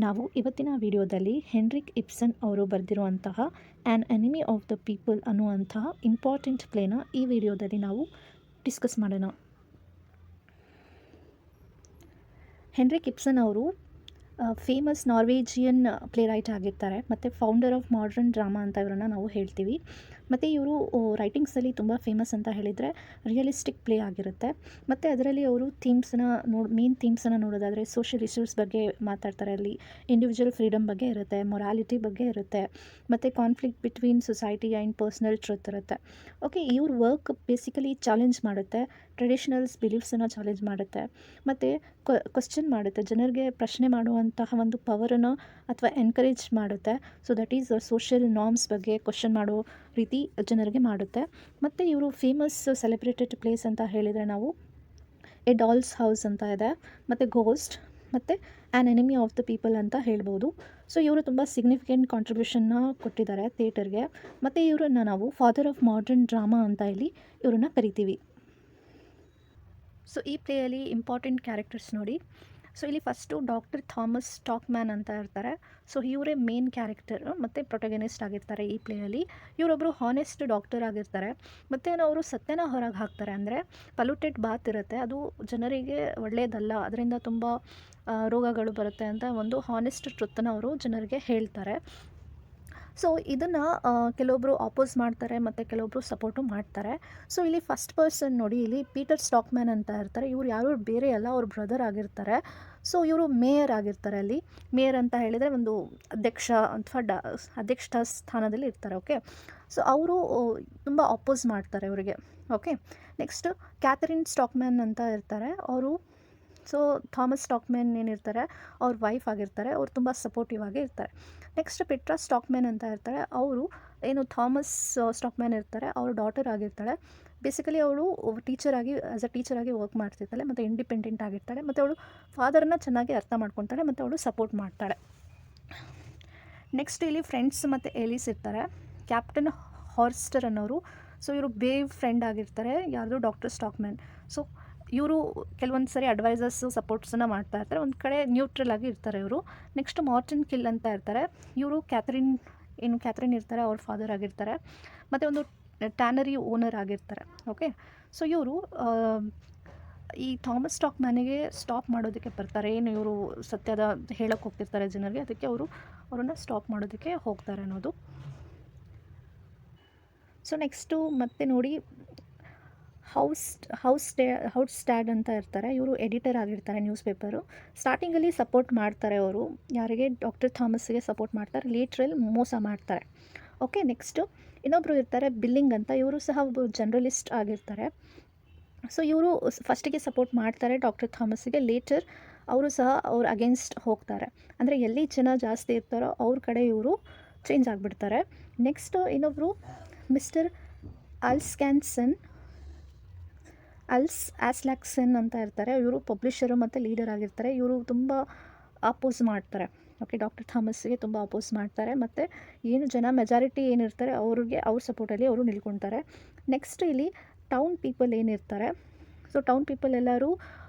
ನಾವು ಇವತ್ತಿನ ವಿಡಿಯೋದಲ್ಲಿ ಹೆನ್ರಿಕ್ ಇಬ್ಸನ್ ಅವರು ಬರೆದಿರುವಂತಹ an enemy of the people ಅನ್ನುವಂತಹ ಇಂಪಾರ್ಟೆಂಟ್ ಪ್ಲೇನ ಈ ವಿಡಿಯೋದಲ್ಲಿ ನಾವು ಡಿಸ್ಕಸ್ ಮಾಡೋಣ. ಹೆನ್ರಿಕ್ ಇಬ್ಸನ್ ಅವರು ಫೇಮಸ್ ನಾರ್ವೇಜಿಯನ್ ಪ್ಲೇ ರೈಟ್ ಆಗಿರ್ತಾರೆ ಮತ್ತು ಫೌಂಡರ್ ಆಫ್ ಮಾಡರ್ನ್ ಡ್ರಾಮಾ ಅಂತ ಇವರನ್ನು ನಾವು ಹೇಳ್ತೀವಿ. ಮತ್ತು ಇವರು ರೈಟಿಂಗ್ಸಲ್ಲಿ ತುಂಬ ಫೇಮಸ್ ಅಂತ ಹೇಳಿದರೆ ರಿಯಲಿಸ್ಟಿಕ್ ಪ್ಲೇ ಆಗಿರುತ್ತೆ. ಮತ್ತು ಅದರಲ್ಲಿ ಅವರು ಮೇನ್ ಥೀಮ್ಸನ್ನು ನೋಡೋದಾದರೆ ಸೋಷಿಯಲ್ ಇಶ್ಯೂಸ್ ಬಗ್ಗೆ ಮಾತಾಡ್ತಾರೆ. ಅಲ್ಲಿ ಇಂಡಿವಿಜುವಲ್ ಫ್ರೀಡಮ್ ಬಗ್ಗೆ ಇರುತ್ತೆ, ಮೊರಾಲಿಟಿ ಬಗ್ಗೆ ಇರುತ್ತೆ, ಮತ್ತು conflict between society and personal truth ಇರುತ್ತೆ. ಓಕೆ, ಇವ್ರ ವರ್ಕ್ ಬೇಸಿಕಲಿ ಚಾಲೆಂಜ್ ಮಾಡುತ್ತೆ, ಟ್ರೆಡಿಷನಲ್ಸ್ ಬಿಲೀಫ್ಸನ್ನು ಚಾಲೆಂಜ್ ಮಾಡುತ್ತೆ, ಮತ್ತು ಕ್ವಶ್ಚನ್ ಮಾಡುತ್ತೆ, ಜನರಿಗೆ ಪ್ರಶ್ನೆ ಮಾಡುವಂತಹ ಒಂದು ಪವರನ್ನು ಅಥವಾ ಎನ್ಕರೇಜ್ ಮಾಡುತ್ತೆ. So that is social norms ಬಗ್ಗೆ ಕ್ವಶ್ಚನ್ ಮಾಡೋ ರೀತಿ ಜನರಿಗೆ ಮಾಡುತ್ತೆ. ಮತ್ತು ಇವರು ಫೇಮಸ್ ಸೆಲೆಬ್ರೇಟೆಡ್ ಪ್ಲೇಸ್ ಅಂತ ಹೇಳಿದರೆ ನಾವು ಎ ಡಾಲ್ಸ್ ಹೌಸ್ ಅಂತ ಇದೆ, ಮತ್ತು ಗೋಸ್ಟ್, ಮತ್ತು an enemy of the people ಅಂತ ಹೇಳ್ಬೋದು. ಸೊ ಇವರು ತುಂಬ ಸಿಗ್ನಿಫಿಕೆಂಟ್ ಕಾಂಟ್ರಿಬ್ಯೂಷನ್ನ ಕೊಟ್ಟಿದ್ದಾರೆ ಥಿಯೇಟರ್ಗೆ. ಮತ್ತು ಇವರನ್ನು ನಾವು ಫಾದರ್ ಆಫ್ ಮಾಡರ್ನ್ ಡ್ರಾಮಾ ಅಂತ ಇಲ್ಲಿ ಇವ್ರನ್ನ ಕರಿತೀವಿ. ಸೊ ಈ ಪ್ಲೇಯಲ್ಲಿ ಇಂಪಾರ್ಟೆಂಟ್ ಕ್ಯಾರೆಕ್ಟರ್ಸ್ ನೋಡಿ. ಸೊ ಇಲ್ಲಿ ಫಸ್ಟು ಡಾಕ್ಟರ್ ಥಾಮಸ್ ಸ್ಟಾಕ್ಮ್ಯಾನ್ ಅಂತ ಇರ್ತಾರೆ. ಸೊ ಇವರೇ ಮೇನ್ ಕ್ಯಾರೆಕ್ಟರ್ ಮತ್ತು ಪ್ರೊಟಗನಿಸ್ಟ್ ಆಗಿರ್ತಾರೆ ಈ ಪ್ಲೇಯಲ್ಲಿ. ಇವರೊಬ್ಬರು ಹಾನೆಸ್ಟ್ ಡಾಕ್ಟರ್ ಆಗಿರ್ತಾರೆ. ಮತ್ತು ಅವರು ಸತ್ಯನ ಹೊರಗೆ ಹಾಕ್ತಾರೆ. ಅಂದರೆ ಪಲ್ಯೂಟೆಡ್ ಬಾತ್ ಇರುತ್ತೆ, ಅದು ಜನರಿಗೆ ಒಳ್ಳೆಯದಲ್ಲ, ಅದರಿಂದ ತುಂಬ ರೋಗಗಳು ಬರುತ್ತೆ ಅಂತ ಒಂದು ಹಾನೆಸ್ಟ್ ಟ್ರುತ್ತನ್ನು ಅವರು ಜನರಿಗೆ ಹೇಳ್ತಾರೆ. ಸೊ ಇದನ್ನು ಕೆಲವೊಬ್ಬರು ಆಪೋಸ್ ಮಾಡ್ತಾರೆ ಮತ್ತು ಕೆಲವೊಬ್ಬರು ಸಪೋರ್ಟು ಮಾಡ್ತಾರೆ. ಸೊ ಇಲ್ಲಿ ಫಸ್ಟ್ ಪರ್ಸನ್ ನೋಡಿ, ಇಲ್ಲಿ ಪೀಟರ್ ಸ್ಟಾಕ್ಮ್ಯಾನ್ ಅಂತ ಇರ್ತಾರೆ. ಇವರು ಯಾರು ಬೇರೆ ಅಲ್ಲ, ಅವ್ರ ಬ್ರದರ್ ಆಗಿರ್ತಾರೆ. ಸೊ ಇವರು ಮೇಯರ್ ಆಗಿರ್ತಾರೆ. ಅಲ್ಲಿ ಮೇಯರ್ ಅಂತ ಹೇಳಿದರೆ ಒಂದು ಅಧ್ಯಕ್ಷ ಅಥವಾ ಅಧ್ಯಕ್ಷ ಸ್ಥಾನದಲ್ಲಿ ಇರ್ತಾರೆ. ಓಕೆ, ಸೊ ಅವರು ತುಂಬ ಆಪೋಸ್ ಮಾಡ್ತಾರೆ ಅವರಿಗೆ. ಓಕೆ, ನೆಕ್ಸ್ಟ್ ಕ್ಯಾಥರಿನ್ ಸ್ಟಾಕ್ಮ್ಯಾನ್ ಅಂತ ಇರ್ತಾರೆ. ಅವರು ಥಾಮಸ್ ಸ್ಟಾಕ್ಮ್ಯಾನ್ ಏನಿರ್ತಾರೆ ಅವ್ರ ವೈಫ್ ಆಗಿರ್ತಾರೆ. ಅವ್ರು ತುಂಬ ಸಪೋರ್ಟಿವ್ ಆಗಿ ಇರ್ತಾರೆ. ನೆಕ್ಸ್ಟ್ ಪೆಟ್ರಾ ಸ್ಟಾಕ್ಮ್ಯಾನ್ ಅಂತ ಇರ್ತಾರೆ. ಅವರು ಥಾಮಸ್ ಸ್ಟಾಕ್ಮ್ಯಾನ್ ಇರ್ತಾರೆ, ಅವ್ರ ಡಾಟರ್ ಆಗಿರ್ತಾಳೆ. ಬೇಸಿಕಲಿ ಅವಳು ಆ್ಯಸ್ ಅ ಟೀಚರಾಗಿ ವರ್ಕ್ ಮಾಡ್ತಿರ್ತಾಳೆ ಮತ್ತು ಇಂಡಿಪೆಂಡೆಂಟ್ ಆಗಿರ್ತಾಳೆ. ಮತ್ತು ಅವಳು ಫಾದರನ್ನು ಚೆನ್ನಾಗಿ ಅರ್ಥ ಮಾಡ್ಕೊತಾಳೆ ಮತ್ತು ಅವಳು ಸಪೋರ್ಟ್ ಮಾಡ್ತಾಳೆ. ನೆಕ್ಸ್ಟ್ ಇಲ್ಲಿ ಫ್ರೆಂಡ್ಸ್ ಮತ್ತು ಏಲಿಸ್ ಇರ್ತಾರೆ. ಕ್ಯಾಪ್ಟನ್ ಹಾರ್ಸ್ಟರ್ ಅನ್ನೋರು. ಸೊ ಇವರು ಬೇವ್ ಫ್ರೆಂಡ್ ಆಗಿರ್ತಾರೆ ಯಾವುದು ಡಾಕ್ಟರ್ ಸ್ಟಾಕ್ಮ್ಯಾನ್. ಸೊ ಇವರು ಕೆಲವೊಂದು ಸರಿ ಅಡ್ವೈಸರ್ಸು ಸಪೋರ್ಟ್ಸನ್ನು ಮಾಡ್ತಾ ಇರ್ತಾರೆ. ಒಂದು ಕಡೆ ನ್ಯೂಟ್ರಲ್ ಆಗಿ ಇರ್ತಾರೆ ಇವರು. ನೆಕ್ಸ್ಟ್ ಮಾರ್ಟಿನ್ ಕಿಲ್ ಅಂತ ಇರ್ತಾರೆ. ಇವರು ಕ್ಯಾಥರಿನ್ ಇರ್ತಾರೆ, ಅವ್ರ ಫಾದರ್ ಆಗಿರ್ತಾರೆ. ಮತ್ತು ಒಂದು ಟ್ಯಾನರಿ ಓನರ್ ಆಗಿರ್ತಾರೆ. ಓಕೆ, ಸೊ ಇವರು ಈ ಥಾಮಸ್ ಸ್ಟಾಕ್ಮ್ಯಾನಿಗೆ ಸ್ಟಾಪ್ ಮಾಡೋದಕ್ಕೆ ಬರ್ತಾರೆ. ಇವರು ಸತ್ಯದ ಹೇಳಕ್ಕೆ ಹೋಗ್ತಿರ್ತಾರೆ ಜನರಿಗೆ, ಅದಕ್ಕೆ ಅವರನ್ನು ಸ್ಟಾಪ್ ಮಾಡೋದಕ್ಕೆ ಹೋಗ್ತಾರೆ ಅನ್ನೋದು. ಸೊ ನೆಕ್ಸ್ಟು ಮತ್ತೆ ನೋಡಿ, ಹೌಸ್ ಸ್ಟ್ಯಾಡ್ ಅಂತ ಇರ್ತಾರೆ. ಇವರು ಎಡಿಟರ್ ಆಗಿರ್ತಾರೆ ನ್ಯೂಸ್ ಪೇಪರು. ಸ್ಟಾರ್ಟಿಂಗಲ್ಲಿ ಸಪೋರ್ಟ್ ಮಾಡ್ತಾರೆ ಅವರು, ಯಾರಿಗೆ ಡಾಕ್ಟರ್ ಥಾಮಸ್ಗೆ ಸಪೋರ್ಟ್ ಮಾಡ್ತಾರೆ. ಲೇಟ್ರಲ್ಲಿ ಮೋಸ ಮಾಡ್ತಾರೆ. ಓಕೆ, ನೆಕ್ಸ್ಟು ಇನ್ನೊಬ್ಬರು ಇರ್ತಾರೆ ಬಿಲ್ಲಿಂಗ್ ಅಂತ. ಇವರು ಸಹ ಒಬ್ಬರು ಜರ್ನಲಿಸ್ಟ್ ಆಗಿರ್ತಾರೆ. ಸೊ ಇವರು ಫಸ್ಟಿಗೆ ಸಪೋರ್ಟ್ ಮಾಡ್ತಾರೆ ಡಾಕ್ಟರ್ ಥಾಮಸ್ಗೆ. ಲೇಟರ್ ಅವರು ಸಹ ಅವ್ರ ಅಗೇನ್ಸ್ಟ್ ಹೋಗ್ತಾರೆ. ಅಂದರೆ ಎಲ್ಲಿ ಜನ ಜಾಸ್ತಿ ಇರ್ತಾರೋ ಅವ್ರ ಕಡೆ ಇವರು ಚೇಂಜ್ ಆಗಿಬಿಡ್ತಾರೆ. ನೆಕ್ಸ್ಟು ಇನ್ನೊಬ್ಬರು ಮಿಸ್ಟರ್ ಆಸ್ಲ್ಯಾಕ್ಸನ್ ಅಂತ ಇರ್ತಾರೆ. ಇವರು ಪಬ್ಲಿಷರು ಮತ್ತು ಲೀಡರ್ ಆಗಿರ್ತಾರೆ. ಇವರು ತುಂಬ ಅಪೋಸ್ ಮಾಡ್ತಾರೆ. ಓಕೆ, ಡಾಕ್ಟರ್ ಥಾಮಸ್ಗೆ ತುಂಬ ಅಪೋಸ್ ಮಾಡ್ತಾರೆ. ಮತ್ತು ಮೆಜಾರಿಟಿ ಏನಿರ್ತಾರೆ ಅವ್ರ ಸಪೋರ್ಟಲ್ಲಿ ಅವರು ನಿಲ್ಕೊಳ್ತಾರೆ. ನೆಕ್ಸ್ಟ್ ಇಲ್ಲಿ ಟೌನ್ ಪೀಪಲ್ ಏನಿರ್ತಾರೆ. ಸೊ ಟೌನ್ ಪೀಪಲ್ ಎಲ್ಲರೂ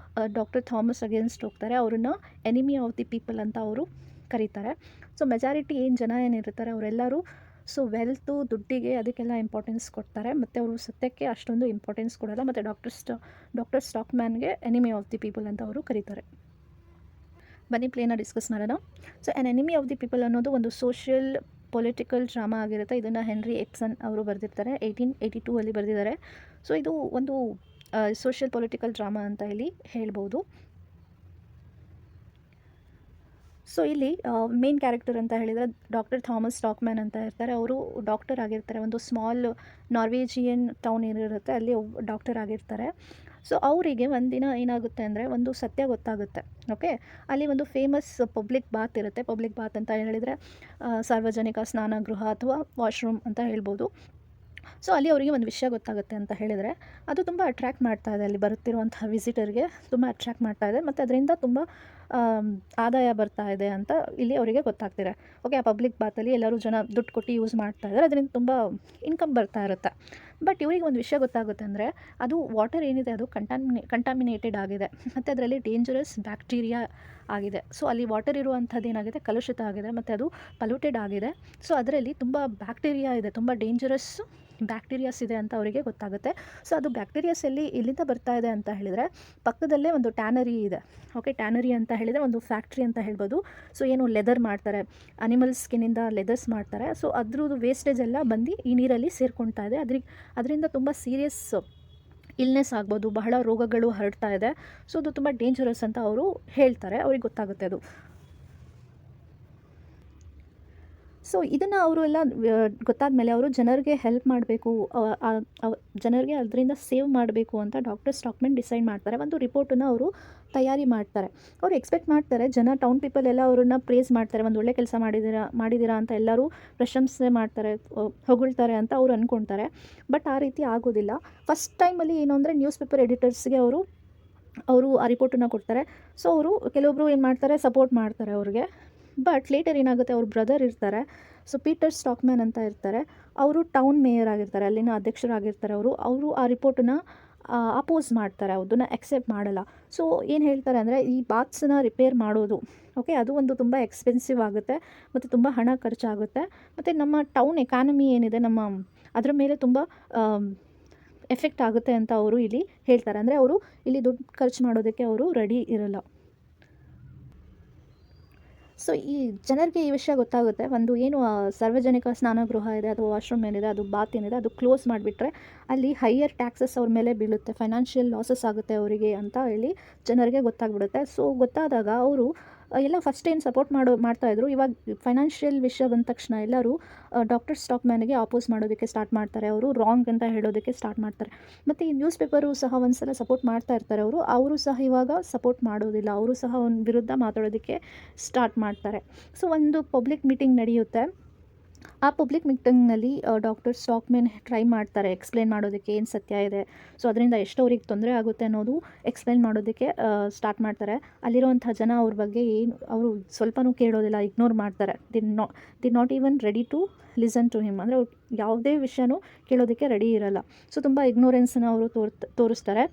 ಡಾಕ್ಟರ್ ಥಾಮಸ್ ಅಗೇನ್ಸ್ಟ್ ಹೋಗ್ತಾರೆ. ಅವ್ರನ್ನ ಎನಿಮಿ ಆಫ್ ದಿ ಪೀಪಲ್ ಅಂತ ಅವರು ಕರೀತಾರೆ. ಸೊ ಮೆಜಾರಿಟಿ ಜನ ಏನಿರ್ತಾರೆ ಅವರೆಲ್ಲರೂ ವೆಲ್ತು, ದುಡ್ಡಿಗೆ, ಅದಕ್ಕೆಲ್ಲ ಇಂಪಾರ್ಟೆನ್ಸ್ ಕೊಡ್ತಾರೆ. ಮತ್ತು ಅವರು ಸತ್ಯಕ್ಕೆ ಅಷ್ಟೊಂದು ಇಂಪಾರ್ಟೆನ್ಸ್ ಕೊಡೋಲ್ಲ. ಮತ್ತು ಡಾಕ್ಟರ್ ಸ್ಟಾಕ್ಮ್ಯಾನ್ಗೆ ಎನಿಮಿ ಆಫ್ ದಿ ಪೀಪಲ್ ಅಂತ ಅವರು ಕರೀತಾರೆ. ಬನ್ನಿ ಪ್ಲೇನ ಡಿಸ್ಕಸ್ ಮಾಡೋಣ. So an enemy of the people ಅನ್ನೋದು ಒಂದು ಸೋಷಿಯಲ್ ಪೊಲಿಟಿಕಲ್ ಡ್ರಾಮಾ ಆಗಿರುತ್ತೆ. ಇದನ್ನು ಹೆನ್ರಿ ಇಬ್ಸನ್ ಅವರು ಬರೆದಿರ್ತಾರೆ. 1882 ಬರೆದಿದ್ದಾರೆ. ಸೊ ಇದು ಒಂದು ಸೋಷಿಯಲ್ ಪೊಲಿಟಿಕಲ್ ಡ್ರಾಮಾ ಅಂತ ಇಲ್ಲಿ ಹೇಳ್ಬೋದು. ಸೊ ಇಲ್ಲಿ ಮೇನ್ ಕ್ಯಾರೆಕ್ಟರ್ ಅಂತ ಹೇಳಿದರೆ ಡಾಕ್ಟರ್ ಥಾಮಸ್ ಸ್ಟಾಕ್ಮ್ಯಾನ್ ಅಂತ ಇರ್ತಾರೆ. ಅವರು ಡಾಕ್ಟರ್ ಆಗಿರ್ತಾರೆ. ಒಂದು ಸ್ಮಾಲ್ ನಾರ್ವೇಜಿಯನ್ ಟೌನ್ ಏನಿರುತ್ತೆ ಅಲ್ಲಿ ಡಾಕ್ಟರ್ ಆಗಿರ್ತಾರೆ. ಸೊ ಅವರಿಗೆ ಒಂದಿನ ಏನಾಗುತ್ತೆ ಅಂದರೆ ಒಂದು ಸತ್ಯ ಗೊತ್ತಾಗುತ್ತೆ. ಓಕೆ, ಅಲ್ಲಿ ಒಂದು ಫೇಮಸ್ ಪಬ್ಲಿಕ್ ಬಾತ್ ಇರುತ್ತೆ. ಪಬ್ಲಿಕ್ ಬಾತ್ ಅಂತ ಹೇಳಿದರೆ ಸಾರ್ವಜನಿಕ ಸ್ನಾನಗೃಹ ಅಥವಾ ವಾಶ್ರೂಮ್ ಅಂತ ಹೇಳ್ಬೋದು. ಸೊ ಅಲ್ಲಿ ಅವರಿಗೆ ಒಂದು ವಿಷಯ ಗೊತ್ತಾಗುತ್ತೆ ಅಂತ ಹೇಳಿದರೆ ಅದು ತುಂಬ ಅಟ್ರ್ಯಾಕ್ಟ್ ಮಾಡ್ತಾ ಇದೆ. ಅಲ್ಲಿ ಬರುತ್ತಿರುವಂತಹ ವಿಸಿಟರ್ಗೆ ತುಂಬ ಅಟ್ರ್ಯಾಕ್ಟ್ ಮಾಡ್ತಾ ಇದೆ. ಮತ್ತು ಅದರಿಂದ ತುಂಬ ಆದಾಯ ಬರ್ತಾ ಇದೆ ಅಂತ ಇಲ್ಲಿ ಅವರಿಗೆ ಗೊತ್ತಾಗ್ತಿದೆ. ಓಕೆ, ಆ ಪಬ್ಲಿಕ್ ಬಾತಲ್ಲಿ ಎಲ್ಲರೂ ಜನ ದುಡ್ಡು ಕೊಟ್ಟು ಯೂಸ್ ಮಾಡ್ತಾ ಇದ್ದಾರೆ, ಅದರಿಂದ ತುಂಬ ಇನ್ಕಮ್ ಬರ್ತಾ ಇರುತ್ತೆ. ಬಟ್ ಇವರಿಗೆ ಒಂದು ವಿಷಯ ಗೊತ್ತಾಗುತ್ತೆ ಅಂದರೆ ಅದು ವಾಟರ್ ಏನಿದೆ ಅದು ಕಂಟಾಮಿನೇಟೆಡ್ ಆಗಿದೆ ಮತ್ತು ಅದರಲ್ಲಿ ಡೇಂಜರಸ್ ಬ್ಯಾಕ್ಟೀರಿಯಾ ಆಗಿದೆ. ಸೊ ಅಲ್ಲಿ ವಾಟರ್ ಇರುವಂಥದ್ದು ಏನಾಗಿದೆ, ಕಲುಷಿತ ಆಗಿದೆ ಮತ್ತು ಅದು ಪಲ್ಯೂಟೆಡ್ ಆಗಿದೆ. ಸೊ ಅದರಲ್ಲಿ ತುಂಬ ಬ್ಯಾಕ್ಟೀರಿಯಾ ಇದೆ, ತುಂಬ ಡೇಂಜರಸ್ ಬ್ಯಾಕ್ಟೀರಿಯಾಸ್ ಇದೆ ಅಂತ ಅವರಿಗೆ ಗೊತ್ತಾಗುತ್ತೆ. ಸೊ ಅದು ಬ್ಯಾಕ್ಟೀರಿಯಾಸ್ ಎಲ್ಲಿಂದ ಬರ್ತಾ ಇದೆ ಅಂತ ಹೇಳಿದರೆ, ಪಕ್ಕದಲ್ಲೇ ಒಂದು ಟ್ಯಾನರಿ ಇದೆ. ಓಕೆ, ಟ್ಯಾನರಿ ಅಂತ ಹೇಳಿದರೆ ಒಂದು ಫ್ಯಾಕ್ಟ್ರಿ ಅಂತ ಹೇಳ್ಬೋದು. ಸೊ ಏನು ಲೆದರ್ ಮಾಡ್ತಾರೆ, ಅನಿಮಲ್ ಸ್ಕಿನ್ನಿಂದ ಲೆದರ್ಸ್ ಮಾಡ್ತಾರೆ. ಸೊ ಅದ್ರದ್ದು ವೇಸ್ಟೇಜ್ ಎಲ್ಲ ಬಂದು ಈ ನೀರಲ್ಲಿ ಸೇರ್ಕೊಳ್ತಾ ಇದೆ. ಅದರಿಂದ ತುಂಬ ಸೀರಿಯಸ್ ಇಲ್ನೆಸ್ ಆಗ್ಬೋದು, ಬಹಳ ರೋಗಗಳು ಹರಡ್ತಾ ಇದೆ. ಸೊ ಅದು ತುಂಬ ಡೇಂಜರಸ್ ಅಂತ ಅವರು ಹೇಳ್ತಾರೆ, ಅವ್ರಿಗೆ ಗೊತ್ತಾಗುತ್ತೆ ಅದು. ಸೊ ಇದನ್ನು ಅವರು ಎಲ್ಲ ಗೊತ್ತಾದ ಮೇಲೆ ಅವರು ಜನರಿಗೆ ಹೆಲ್ಪ್ ಮಾಡಬೇಕು, ಜನರಿಗೆ ಅದರಿಂದ ಸೇವ್ ಮಾಡಬೇಕು ಅಂತ ಡಾಕ್ಟರ್ ಸ್ಟಾಕ್ಮನ್ ಡಿಸೈಡ್ ಮಾಡ್ತಾರೆ. ಒಂದು ರಿಪೋರ್ಟನ್ನು ಅವರು ತಯಾರಿ ಮಾಡ್ತಾರೆ. ಅವರು ಎಕ್ಸ್ಪೆಕ್ಟ್ ಮಾಡ್ತಾರೆ ಜನ, ಟೌನ್ ಪೀಪಲ್ ಎಲ್ಲ ಅವ್ರನ್ನ ಪ್ರೇಸ್ ಮಾಡ್ತಾರೆ, ಒಂದು ಒಳ್ಳೆ ಕೆಲಸ ಮಾಡಿದ್ದೀರಾ ಅಂತ ಎಲ್ಲರೂ ಪ್ರಶಂಸೆ ಮಾಡ್ತಾರೆ, ಹೊಗಳ್ತಾರೆ ಅಂತ ಅವ್ರು ಅಂದ್ಕೊಳ್ತಾರೆ. ಬಟ್ ಆ ರೀತಿ ಆಗೋದಿಲ್ಲ. ಫಸ್ಟ್ ಟೈಮಲ್ಲಿ ಏನು ಅಂದರೆ ನ್ಯೂಸ್ ಪೇಪರ್ ಎಡಿಟರ್ಸ್ಗೆ ಅವರು ಆ ರಿಪೋರ್ಟನ್ನು ಕೊಡ್ತಾರೆ. ಸೊ ಅವರು ಕೆಲವೊಬ್ಬರು ಏನು ಮಾಡ್ತಾರೆ, ಸಪೋರ್ಟ್ ಮಾಡ್ತಾರೆ ಅವ್ರಿಗೆ. ಬಟ್ ಲೇಟರ್ ಏನಾಗುತ್ತೆ, ಅವ್ರ ಬ್ರದರ್ ಇರ್ತಾರೆ, ಸೊ ಪೀಟರ್ ಸ್ಟಾಕ್ಮನ್ ಅಂತ ಇರ್ತಾರೆ, ಅವರು ಟೌನ್ ಮೇಯರ್ ಆಗಿರ್ತಾರೆ, ಅಲ್ಲಿನ ಅಧ್ಯಕ್ಷರಾಗಿರ್ತಾರೆ. ಅವರು ಆ ರಿಪೋರ್ಟನ್ನು ಅಪೋಸ್ ಮಾಡ್ತಾರೆ, ಅದನ್ನು ಎಕ್ಸೆಪ್ಟ್ ಮಾಡಲ್ಲ. ಸೊ ಏನು ಹೇಳ್ತಾರೆ ಅಂದರೆ, ಈ ಬಾತ್ಸನ್ನ ರಿಪೇರ್ ಮಾಡೋದು, ಓಕೆ, ಅದು ಒಂದು ತುಂಬ ಎಕ್ಸ್ಪೆನ್ಸಿವ್ ಆಗುತ್ತೆ ಮತ್ತು ತುಂಬ ಹಣ ಖರ್ಚಾಗುತ್ತೆ ಮತ್ತು ನಮ್ಮ ಟೌನ್ ಎಕಾನಮಿ ಏನಿದೆ ಅದರ ಮೇಲೆ ತುಂಬ ಎಫೆಕ್ಟ್ ಆಗುತ್ತೆ ಅಂತ ಅವರು ಇಲ್ಲಿ ಹೇಳ್ತಾರೆ. ಅಂದರೆ ಅವರು ಇಲ್ಲಿ ದುಡ್ಡು ಖರ್ಚು ಮಾಡೋದಕ್ಕೆ ಅವರು ರೆಡಿ ಇರಲ್ಲ. ಸೊ ಈ ಜನರಿಗೆ ಈ ವಿಷಯ ಗೊತ್ತಾಗುತ್ತೆ, ಒಂದು ಏನು ಸಾರ್ವಜನಿಕ ಸ್ನಾನಗೃಹ ಇದೆ ಅಥವಾ ವಾಶ್ರೂಮ್ ಏನಿದೆ, ಅದು ಬಾತ್ ಏನಿದೆ, ಅದು ಕ್ಲೋಸ್ ಮಾಡಿಬಿಟ್ರೆ ಅಲ್ಲಿ ಹೈಯರ್ ಟ್ಯಾಕ್ಸಸ್ ಅವ್ರ ಮೇಲೆ ಬೀಳುತ್ತೆ, ಫೈನಾನ್ಷಿಯಲ್ ಲಾಸಸ್ ಆಗುತ್ತೆ ಅವರಿಗೆ ಅಂತ ಹೇಳಿ ಜನರಿಗೆ ಗೊತ್ತಾಗ್ಬಿಡುತ್ತೆ. ಸೊ ಗೊತ್ತಾದಾಗ ಅವರು ಎಲ್ಲ ಫಸ್ಟ್ ಏನು ಸಪೋರ್ಟ್ ಮಾಡ್ತಾಯಿದ್ರು, ಇವಾಗ ಫೈನಾನ್ಷಿಯಲ್ ವಿಷಯ ಬಂದ ತಕ್ಷಣ ಎಲ್ಲರೂ ಡಾಕ್ಟರ್ ಸ್ಟಾಕ್ಮನ್ಗೆ ಅಪೋಸ್ ಮಾಡೋದಕ್ಕೆ ಸ್ಟಾರ್ಟ್ ಮಾಡ್ತಾರೆ. ಅವರು ರಾಂಗ್ ಅಂತ ಹೇಳೋದಕ್ಕೆ ಸ್ಟಾರ್ಟ್ ಮಾಡ್ತಾರೆ. ಮತ್ತು ಈ ನ್ಯೂಸ್ ಪೇಪರು ಸಹ ಒಂದು ಸಲ ಸಪೋರ್ಟ್ ಮಾಡ್ತಾ ಇರ್ತಾರೆ. ಅವರು ಸಹ ಇವಾಗ ಸಪೋರ್ಟ್ ಮಾಡೋದಿಲ್ಲ, ಅವರು ಸಹ ಒಂದು ವಿರುದ್ಧ ಮಾತಾಡೋದಕ್ಕೆ ಸ್ಟಾರ್ಟ್ ಮಾಡ್ತಾರೆ. ಸೊ ಒಂದು ಪಬ್ಲಿಕ್ ಮೀಟಿಂಗ್ ನಡೆಯುತ್ತೆ. ಆ ಪಬ್ಲಿಕ್ ಮೀಟಿಂಗ್ನಲ್ಲಿ ಡಾಕ್ಟರ್ ಸ್ಟಾಕ್ಮನ್ ಟ್ರೈ ಮಾಡ್ತಾರೆ ಎಕ್ಸ್ಪ್ಲೇನ್ ಮಾಡೋದಕ್ಕೆ ಏನು ಸತ್ಯ ಇದೆ, ಸೊ ಅದರಿಂದ ಎಷ್ಟು ಅವ್ರಿಗೆ ತೊಂದರೆ ಆಗುತ್ತೆ ಅನ್ನೋದು ಎಕ್ಸ್ಪ್ಲೇನ್ ಮಾಡೋದಕ್ಕೆ ಸ್ಟಾರ್ಟ್ ಮಾಡ್ತಾರೆ. ಅಲ್ಲಿರುವಂಥ ಜನ ಅವ್ರ ಬಗ್ಗೆ ಅವರು ಸ್ವಲ್ಪನೂ ಕೇಳೋದಿಲ್ಲ, ಇಗ್ನೋರ್ ಮಾಡ್ತಾರೆ. They not even ready to listen to him. ಅಂದರೆ ಅವ್ರು ಯಾವುದೇ ವಿಷಯನೂ ಕೇಳೋದಕ್ಕೆ ರೆಡಿ ಇರಲ್ಲ. ಸೊ ತುಂಬ ಇಗ್ನೋರೆನ್ಸನ್ನು ಅವರು ತೋರಿಸ್ತಾರೆ.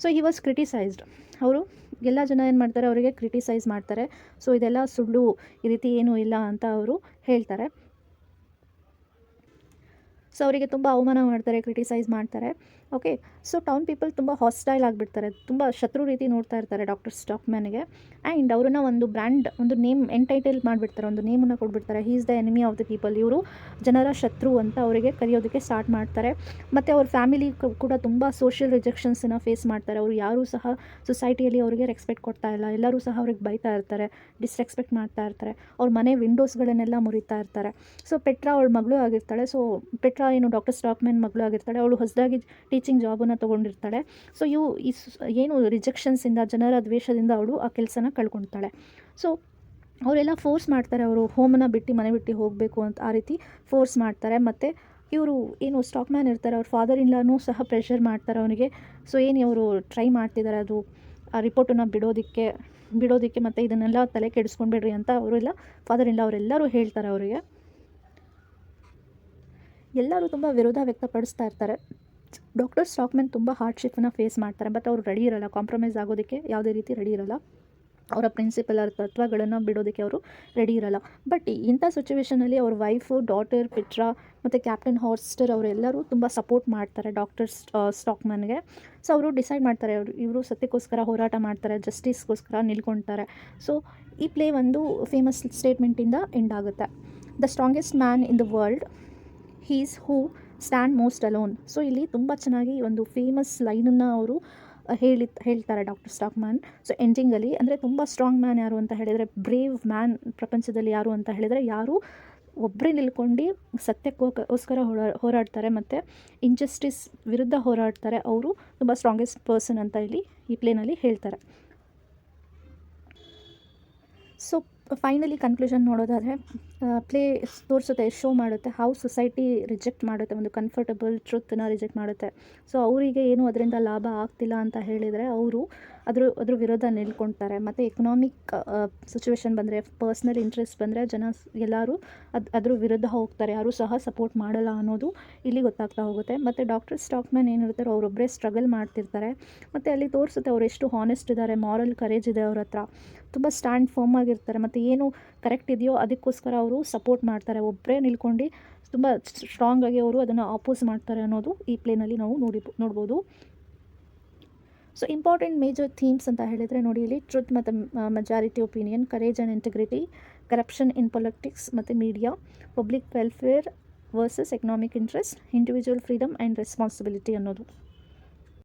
So he was criticised. ಅವರು ಎಲ್ಲ ಜನ ಏನು ಮಾಡ್ತಾರೆ, ಅವರಿಗೆ ಕ್ರಿಟಿಸೈಸ್ ಮಾಡ್ತಾರೆ. ಸೊ ಇದೆಲ್ಲ ಸುಳ್ಳು, ಈ ರೀತಿ ಏನೂ ಇಲ್ಲ ಅಂತ ಅವರು ಹೇಳ್ತಾರೆ. ಸೊ ಅವರಿಗೆ ತುಂಬ ಅವಮಾನ ಮಾಡ್ತಾರೆ, ಕ್ರಿಟಿಸೈಸ್ ಮಾಡ್ತಾರೆ. ಓಕೆ, ಸೊ ಟೌನ್ ಪೀಪಲ್ ತುಂಬ ಹಾಸ್ಟೈಲ್ ಆಗಿಬಿಡ್ತಾರೆ, ತುಂಬ ಶತ್ರು ರೀತಿ ನೋಡ್ತಾ ಇರ್ತಾರೆ ಡಾಕ್ಟರ್ ಸ್ಟಾಕ್ಮನ್ಗೆ. ಆ್ಯಂಡ್ ಅವ್ರನ್ನ ಒಂದು ಬ್ರ್ಯಾಂಡ್, ಒಂದು ನೇಮ್ ಎಂಟೈಟಲ್ ಮಾಡಿಬಿಡ್ತಾರೆ, ಒಂದು ನೇಮನ್ನು ಕೊಟ್ಬಿಡ್ತಾರೆ. He is the enemy of the people, ಇವರು ಜನರ ಶತ್ರು ಅಂತ ಅವರಿಗೆ ಕರೆಯೋದಕ್ಕೆ ಸ್ಟಾರ್ಟ್ ಮಾಡ್ತಾರೆ. ಮತ್ತು ಅವ್ರ ಫ್ಯಾಮಿಲಿ ಕೂಡ ತುಂಬ ಸೋಷಿಯಲ್ ರಿಜೆಕ್ಷನ್ಸನ್ನು ಫೇಸ್ ಮಾಡ್ತಾರೆ. ಅವರು ಯಾರೂ ಸಹ ಸೊಸೈಟಿಯಲ್ಲಿ ಅವರಿಗೆ ರೆಸ್ಪೆಕ್ಟ್ ಕೊಡ್ತಾ ಇಲ್ಲ, ಎಲ್ಲರೂ ಸಹ ಅವ್ರಿಗೆ ಬೈತಾ ಇರ್ತಾರೆ, ಡಿಸ್ರೆಸ್ಪೆಕ್ಟ್ ಮಾಡ್ತಾ ಇರ್ತಾರೆ. ಅವ್ರ ಮನೆ ವಿಂಡೋಸ್ಗಳನ್ನೆಲ್ಲ ಮುರಿತಾ ಇರ್ತಾರೆ. ಸೊ ಪೆಟ್ರಾ ಅವಳ ಮಗಳು ಆಗಿರ್ತಾಳೆ. ಸೊ ಪೆಟ್ರಾ ಏನು ಡಾಕ್ಟರ್ ಸ್ಟಾಕ್ಮನ್ ಮಗಳು ಆಗಿರ್ತಾಳೆ, ಅವಳು ಹೊಸದಾಗಿ ಟೀಚಿಂಗ್ ಜಾಬನ್ನು ತೊಗೊಂಡಿರ್ತಾಳೆ. ಸೊ ಏನು ರಿಜೆಕ್ಷನ್ಸಿಂದ, ಜನರ ದ್ವೇಷದಿಂದ ಅವಳು ಆ ಕೆಲಸನ ಕಳ್ಕೊಳ್ತಾಳೆ. ಸೊ ಅವರೆಲ್ಲ ಫೋರ್ಸ್ ಮಾಡ್ತಾರೆ, ಅವರು ಹೋಮನ್ನು ಬಿಟ್ಟು ಮನೆ ಬಿಟ್ಟು ಹೋಗಬೇಕು ಅಂತ ಆ ರೀತಿ ಫೋರ್ಸ್ ಮಾಡ್ತಾರೆ. ಮತ್ತು ಇವರು ಏನು ಸ್ಟಾಕ್ಮ್ಯಾನ್ ಇರ್ತಾರೆ, ಅವ್ರ ಫಾದರ್ ಇನ್ಲಾನೂ ಸಹ ಪ್ರೆಷರ್ ಮಾಡ್ತಾರೆ ಅವನಿಗೆ. ಸೊ ಏನು ಅವರು ಟ್ರೈ ಮಾಡ್ತಿದ್ದಾರೆ, ಅದು ಆ ರಿಪೋರ್ಟನ್ನು ಬಿಡೋದಕ್ಕೆ ಮತ್ತು ಇದನ್ನೆಲ್ಲ ತಲೆ ಕೆಡಿಸ್ಕೊಂಡ್ಬಿಡ್ರಿ ಅಂತ ಅವರೆಲ್ಲ ಫಾದರ್ ಇನ್ಲಾ ಅವರೆಲ್ಲರೂ ಹೇಳ್ತಾರೆ ಅವರಿಗೆ. ಎಲ್ಲರೂ ತುಂಬ ವಿರೋಧ ವ್ಯಕ್ತಪಡಿಸ್ತಾ ಇರ್ತಾರೆ. ಡಾಕ್ಟರ್ ಸ್ಟಾಕ್ಮನ್ ತುಂಬ ಹಾರ್ಡ್ಶಿಪ್ಪನ್ನು ಫೇಸ್ ಮಾಡ್ತಾರೆ. ಬಟ್ ಅವರು ರೆಡಿ ಇರಲ್ಲ, ಕಾಂಪ್ರಮೈಸ್ ಆಗೋದಕ್ಕೆ ಯಾವುದೇ ರೀತಿ ರೆಡಿ ಇರಲ್ಲ. ಅವರ ಪ್ರಿನ್ಸಿಪಲ್, ಅವರ ತತ್ವಗಳನ್ನು ಬಿಡೋದಕ್ಕೆ ಅವರು ರೆಡಿ ಇರಲ್ಲ. ಬಟ್ ಇಂಥ ಸಿಚುವೇಷನಲ್ಲಿ ಅವ್ರ ವೈಫು, ಡಾಟರ್ ಪೆಟ್ರಾ ಮತ್ತು ಕ್ಯಾಪ್ಟನ್ ಹಾರ್ಸ್ಟರ್ ಅವರೆಲ್ಲರೂ ತುಂಬ ಸಪೋರ್ಟ್ ಮಾಡ್ತಾರೆ ಡಾಕ್ಟರ್ ಸ್ಟಾಕ್ಮನ್ಗೆ. ಸೊ ಅವರು ಡಿಸೈಡ್ ಮಾಡ್ತಾರೆ, ಇವರು ಸತ್ಯಕ್ಕೋಸ್ಕರ ಹೋರಾಟ ಮಾಡ್ತಾರೆ, ಜಸ್ಟಿಸ್ಗೋಸ್ಕರ ನಿಲ್ಕೊಳ್ತಾರೆ. ಸೊ ಈ ಪ್ಲೇ ಒಂದು ಫೇಮಸ್ ಸ್ಟೇಟ್ಮೆಂಟಿಂದ ಎಂಡ್ ಆಗುತ್ತೆ. The strongest man in the world, he's who stand most alone. So ಇಲ್ಲಿ ತುಂಬ ಚೆನ್ನಾಗಿ ಒಂದು ಫೇಮಸ್ ಲೈನನ್ನು ಅವರು ಹೇಳ್ತಾರೆ ಡಾಕ್ಟರ್ ಸ್ಟಾಕ್ಮನ್. ಸೊ ಎಂಡಿಂಗಲ್ಲಿ ಅಂದರೆ ತುಂಬ ಸ್ಟ್ರಾಂಗ್ ಮ್ಯಾನ್ ಯಾರು ಅಂತ ಹೇಳಿದರೆ, ಬ್ರೇವ್ ಮ್ಯಾನ್ ಪ್ರಪಂಚದಲ್ಲಿ ಯಾರು ಅಂತ ಹೇಳಿದರೆ, ಯಾರು ಒಬ್ಬರೇ ನಿಲ್ಕೊಂಡು ಸತ್ಯಕ್ಕೋಸ್ಕರ ಹೋರಾಡ್ತಾರೆ ಮತ್ತು ಇಂಜಸ್ಟಿಸ್ ವಿರುದ್ಧ ಹೋರಾಡ್ತಾರೆ, ಅವರು ತುಂಬ ಸ್ಟ್ರಾಂಗೆಸ್ಟ್ ಪರ್ಸನ್ ಅಂತ ಇಲ್ಲಿ ಈ ಪ್ಲೇನಲ್ಲಿ ಹೇಳ್ತಾರೆ. ಸೊ ಫೈನಲಿ ಕನ್ಕ್ಲೂಷನ್ ನೋಡೋದಾದರೆ ಪ್ಲೇ ತೋರಿಸುತ್ತೆ, ಶೋ ಮಾಡುತ್ತೆ ಹೌ ಸೊಸೈಟಿ ರಿಜೆಕ್ಟ್ ಮಾಡುತ್ತೆ, ಒಂದು ಕಂಫರ್ಟಬಲ್ ಟ್ರುತ್ನ ರಿಜೆಕ್ಟ್ ಮಾಡುತ್ತೆ. ಸೊ ಅವರಿಗೆ ಏನು ಅದರಿಂದ ಲಾಭ ಆಗ್ತಿಲ್ಲ ಅಂತ ಹೇಳಿದರೆ ಅವರು ಅದ್ರ ವಿರೋಧ ನಿಲ್ಕೊಳ್ತಾರೆ. ಮತ್ತು ಎಕನಾಮಿಕ್ ಸಿಚುವೇಶನ್ ಬಂದರೆ, ಪರ್ಸ್ನಲ್ ಇಂಟ್ರೆಸ್ಟ್ ಬಂದರೆ ಜನ ಎಲ್ಲರೂ ಅದ್ರ ವಿರುದ್ಧ ಹೋಗ್ತಾರೆ, ಯಾರೂ ಸಹ ಸಪೋರ್ಟ್ ಮಾಡಲ್ಲ ಅನ್ನೋದು ಇಲ್ಲಿ ಗೊತ್ತಾಗ್ತಾ ಹೋಗುತ್ತೆ. ಮತ್ತು ಡಾಕ್ಟರ್ ಸ್ಟಾಕ್ಮನ್ ಏನಿರ್ತಾರೋ ಅವರೊಬ್ಬರೇ ಸ್ಟ್ರಗಲ್ ಮಾಡ್ತಿರ್ತಾರೆ. ಮತ್ತು ಅಲ್ಲಿ ತೋರಿಸುತ್ತೆ ಅವ್ರು ಎಷ್ಟು ಹಾನೆಸ್ಟ್ ಇದ್ದಾರೆ, ಮಾರಲ್ ಕರೇಜ್ ಇದೆ ಅವ್ರ ಹತ್ರ, ತುಂಬ ಸ್ಟ್ಯಾಂಡ್ ಫರ್ಮ್ ಆಗಿರ್ತಾರೆ. ಮತ್ತು ಏನು ಕರೆಕ್ಟ್ ಇದೆಯೋ ಅದಕ್ಕೋಸ್ಕರ ಅವರು ಸಪೋರ್ಟ್ ಮಾಡ್ತಾರೆ, ಒಬ್ಬರೇ ನಿಲ್ಕೊಂಡು ತುಂಬ ಸ್ಟ್ರಾಂಗಾಗಿ ಅವರು ಅದನ್ನು ಅಪೋಸ್ ಮಾಡ್ತಾರೆ ಅನ್ನೋದು ಈ ಪ್ಲೇನಲ್ಲಿ ನಾವು ನೋಡ್ಬೋದು. ಸೊ ಇಂಪಾರ್ಟೆಂಟ್ ಮೇಜರ್ ಥೀಮ್ಸ್ ಅಂತ ಹೇಳಿದರೆ ನೋಡಿ, ಇಲ್ಲಿ ಟ್ರುತ್ ಮತ್ತು majority opinion, courage and integrity, corruption in politics ಮತ್ತು media, public welfare versus economic interest, individual freedom and responsibility ಅನ್ನೋದು.